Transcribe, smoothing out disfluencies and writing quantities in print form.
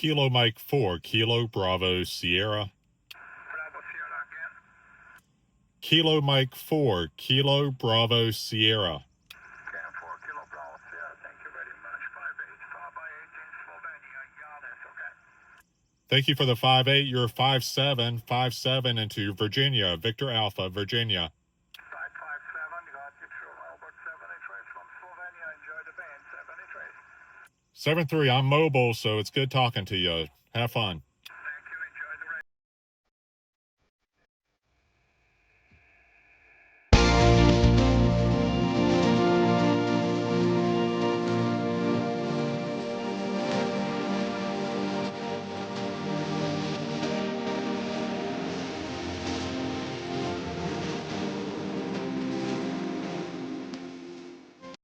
Kilo Mike 4, Kilo Bravo Sierra. Bravo Sierra again. Kilo Mike 4, Kilo Bravo Sierra. Can 4 Kilo Bravo Sierra, thank you very much. 585 by 18 Slovenia, Janez, okay? Thank you for the 5-8. You're 5-7, 5-7 into Virginia, Victor Alpha, Virginia. 557, got you through Albert 70 trace from Slovenia. Enjoy the band, 70 trace. 7-3, I'm mobile, so it's good talking to you. Have fun.